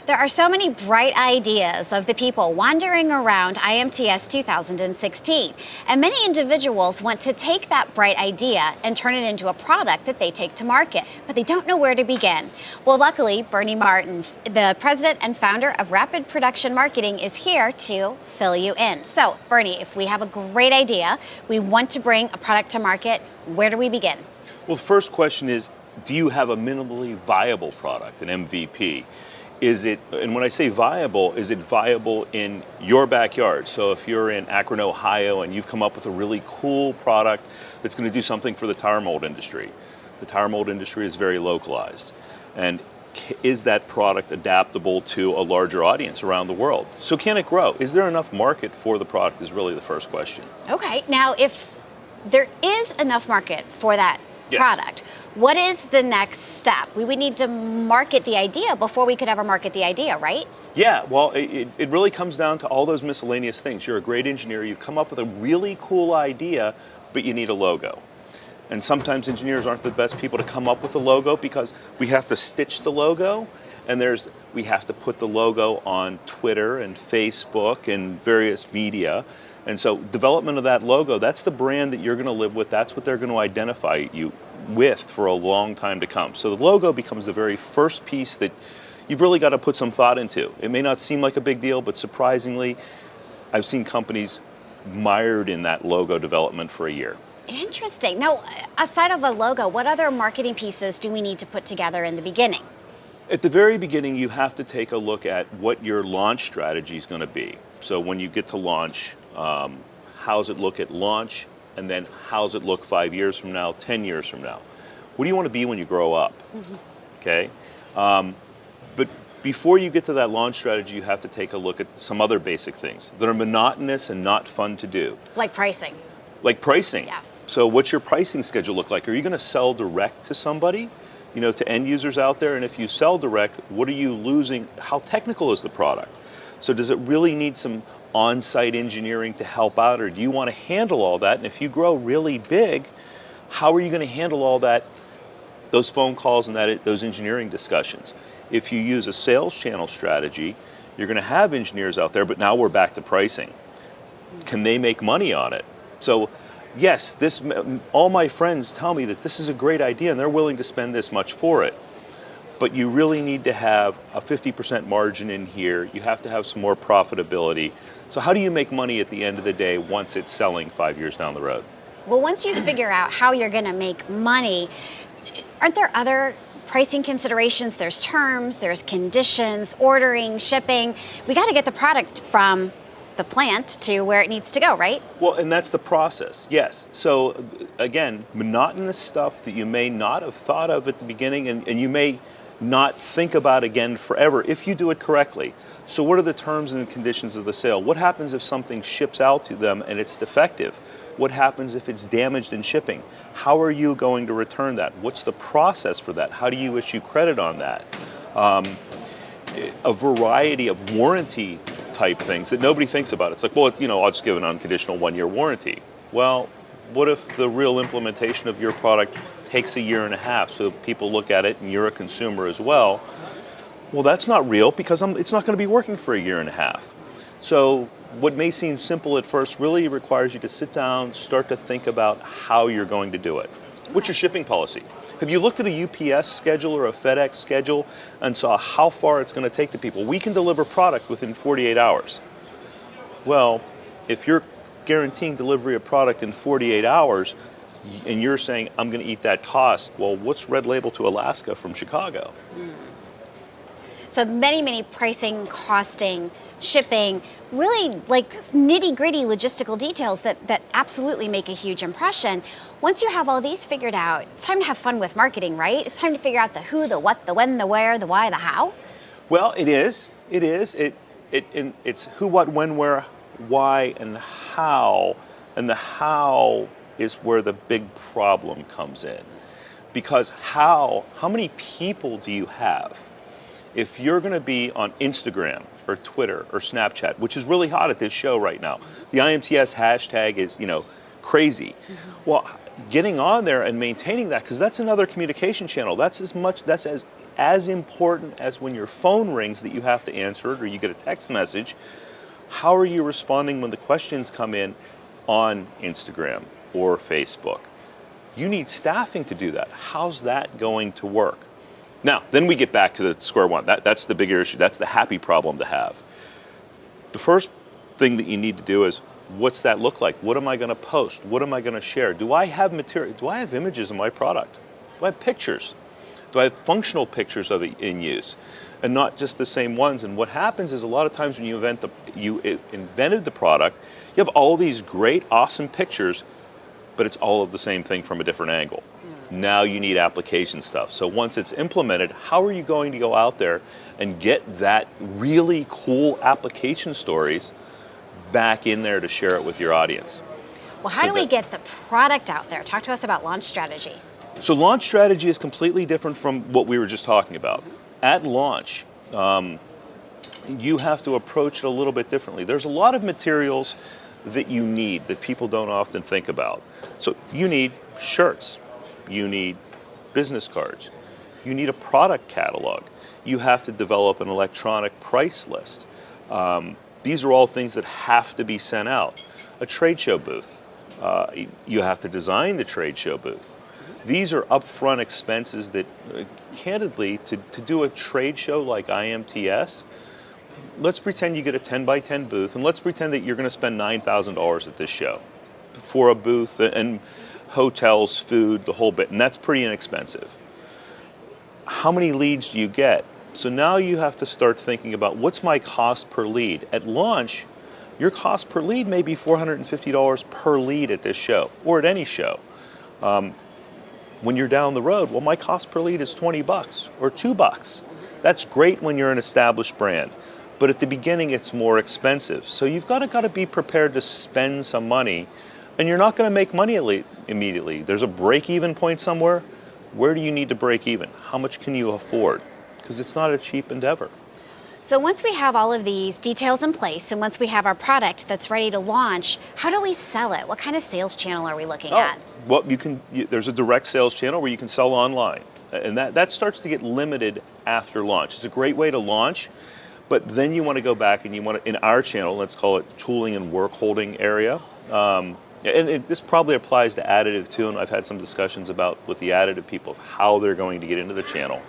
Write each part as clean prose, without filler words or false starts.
There are so many bright ideas of the people wandering around IMTS 2016, and many individuals want to take that bright idea and turn it into a product that they take to market, but they don't know where to begin. Well, luckily, Bernie Martin, the president and founder of Rapid Production Marketing, is here to fill you in. So, Bernie, if we have a great idea, we want to bring a product to market, where do we begin? Well, the first question is, do you have a minimally viable product, an MVP? Is it, and when I say viable, is it viable in your backyard? So if you're in Akron, Ohio, and you've come up with a really cool product that's going to do something for the tire mold industry. The tire mold industry is very localized. And is that product adaptable to a larger audience around the world? So can it grow? Is there enough market for the product is really the first question. Okay, now if there is enough market for that product, what is the next step? We would need to market the idea before we could ever market the idea, right? Yeah, well, it really comes down to all those miscellaneous things. You're a great engineer, you've come up with a really cool idea, but you need a logo. And sometimes engineers aren't the best people to come up with a logo because we have to stitch the logo, and we have to put the logo on Twitter and Facebook and various media. And so development of that logo, that's the brand that you're going to live with. That's what they're going to identify you with for a long time to come. So the logo becomes the very first piece that you've really got to put some thought into. It may not seem like a big deal, but surprisingly, I've seen companies mired in that logo development for a year. Interesting. Now, aside of a logo, what other marketing pieces do we need to put together in the beginning? At the very beginning, you have to take a look at what your launch strategy is going to be. So when you get to launch, how's it look at launch, and then how's it look 5 years from now, 10 years from now? What do you want to be when you grow up? Okay? But before you get to that launch strategy, you have to take a look at some other basic things that are monotonous and not fun to do. Like pricing. Like pricing. Yes. So what's your pricing schedule look like? Are you going to sell direct to somebody, to end users out there? And if you sell direct, what are you losing? How technical is the product? So does it really need some on-site engineering to help out, or do you want to handle all that? And if you grow really big, how are you going to handle all that, those phone calls and those engineering discussions? If you use a sales channel strategy, you're going to have engineers out there, but now we're back to pricing. Can they make money on it? So yes, all my friends tell me that this is a great idea and they're willing to spend this much for it. But you really need to have a 50% margin in here. You have to have some more profitability. So how do you make money at the end of the day once it's selling 5 years down the road? Well, once you figure out how you're going to make money, aren't there other pricing considerations? There's terms, there's conditions, ordering, shipping. We got to get the product from the plant to where it needs to go, right? Well, and that's the process, yes. So again, monotonous stuff that you may not have thought of at the beginning, and you may not think about again forever if you do it correctly. So what are the terms and conditions of the sale? What happens if something ships out to them and it's defective? What happens if it's damaged in shipping? How are you going to return that? What's the process for that? How do you issue credit on that? A variety of warranty type things that nobody thinks about. It's like, well, I'll just give an unconditional 1-year warranty. Well, what if the real implementation of your product takes a year and a half, so people look at it and you're a consumer as well? Well, that's not real because it's not going to be working for a year and a half. So what may seem simple at first really requires you to sit down, start to think about how you're going to do it. What's your shipping policy? Have you looked at a UPS schedule or a FedEx schedule and saw how far it's going to take to people? We can deliver product within 48 hours. Well, if you're guaranteeing delivery of product in 48 hours, and you're saying, I'm going to eat that cost, well, what's red label to Alaska from Chicago? So many pricing, costing, shipping, really like nitty-gritty logistical details that absolutely make a huge impression. Once you have all these figured out, it's time to have fun with marketing, right? It's time to figure out the who, the what, the when, the where, the why, the how. Well, it is. It's who, what, when, where, why, and how. And the how is where the big problem comes in. Because how many people do you have? If you're going to be on Instagram or Twitter or Snapchat, which is really hot at this show right now, the IMTS hashtag is, crazy. Well, getting on there and maintaining that, because that's another communication channel. That's as as important as when your phone rings that you have to answer it or you get a text message. How are you responding when the questions come in on Instagram or Facebook? You need staffing to do that. How's that going to work? Now, then we get back to the square one. That's the bigger issue. That's the happy problem to have. The first thing that you need to do is, what's that look like? What am I going to post? What am I going to share? Do I have material? Do I have images of my product? Do I have pictures? Do I have functional pictures of it in use? And not just the same ones. And what happens is a lot of times when you invented the product, you have all these great, awesome pictures, but it's all of the same thing from a different angle. Now you need application stuff. So once it's implemented, how are you going to go out there and get that really cool application stories back in there to share it with your audience? Well, how do we get the product out there? Talk to us about launch strategy. So launch strategy is completely different from what we were just talking about. At launch, you have to approach it a little bit differently. There's a lot of materials that you need that people don't often think about. So you need shirts, you need business cards, you need a product catalog, you have to develop an electronic price list. These are all things that have to be sent out. A trade show booth, you have to design the trade show booth. These are upfront expenses that, candidly, to do a trade show like IMTS, let's pretend you get a 10 by 10 booth, and let's pretend that you're going to spend $9,000 at this show for a booth and hotels, food, the whole bit, and that's pretty inexpensive. How many leads do you get? So now you have to start thinking about, what's my cost per lead? At launch, your cost per lead may be $450 per lead at this show, or at any show. When you're down the road, well, my cost per lead is $20 or $2. That's great when you're an established brand, but at the beginning it's more expensive. So you've got to be prepared to spend some money, and you're not going to make money immediately. There's a break-even point somewhere. Where do you need to break even? How much can you afford? Because it's not a cheap endeavor. So once we have all of these details in place, and once we have our product that's ready to launch, how do we sell it? What kind of sales channel are we looking at? Well, there's a direct sales channel where you can sell online, and that starts to get limited after launch. It's a great way to launch, but then you want to go back and you want to, in our channel, let's call it tooling and work holding area. This probably applies to additive too, and I've had some discussions with the additive people of how they're going to get into the channel.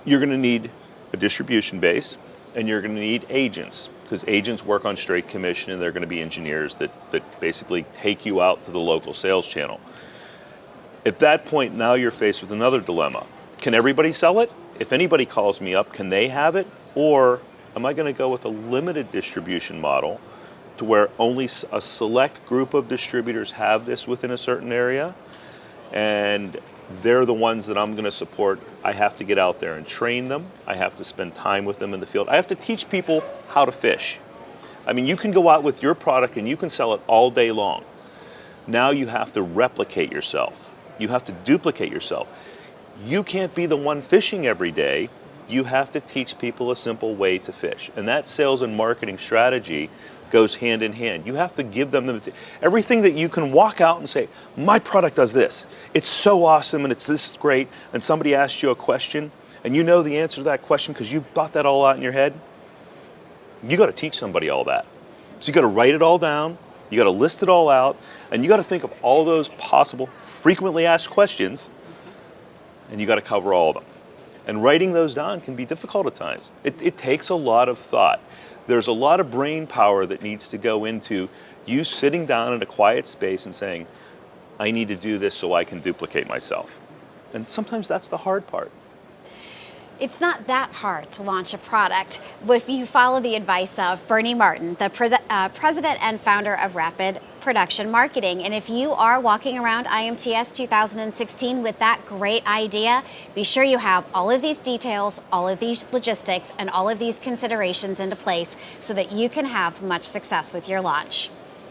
You're going to need a distribution base, and you're going to need agents, because agents work on straight commission, and they're going to be engineers that basically take you out to the local sales channel. At that point, now you're faced with another dilemma. Can everybody sell it? If anybody calls me up, can they have it? Or am I going to go with a limited distribution model to where only a select group of distributors have this within a certain area, and they're the ones that I'm going to support? I have to get out there and train them. I have to spend time with them in the field. I have to teach people how to fish. I mean, you can go out with your product and you can sell it all day long. Now you have to replicate yourself. You have to duplicate yourself. You can't be the one fishing every day. You have to teach people a simple way to fish. And that sales and marketing strategy goes hand in hand. You have to give them everything that you can walk out and say, my product does this. It's so awesome and it's this great. And somebody asks you a question and you know the answer to that question because you've thought that all out in your head. You got to teach somebody all that. So you got to write it all down. You got to list it all out, and you got to think of all those possible frequently asked questions, and you got to cover all of them. And writing those down can be difficult at times. It takes a lot of thought. There's a lot of brain power that needs to go into you sitting down in a quiet space and saying, I need to do this so I can duplicate myself. And sometimes that's the hard part. It's not that hard to launch a product if you follow the advice of Bernie Martin, the president and founder of Rapid Production Marketing. And if you are walking around IMTS 2016 with that great idea, be sure you have all of these details, all of these logistics, and all of these considerations into place so that you can have much success with your launch.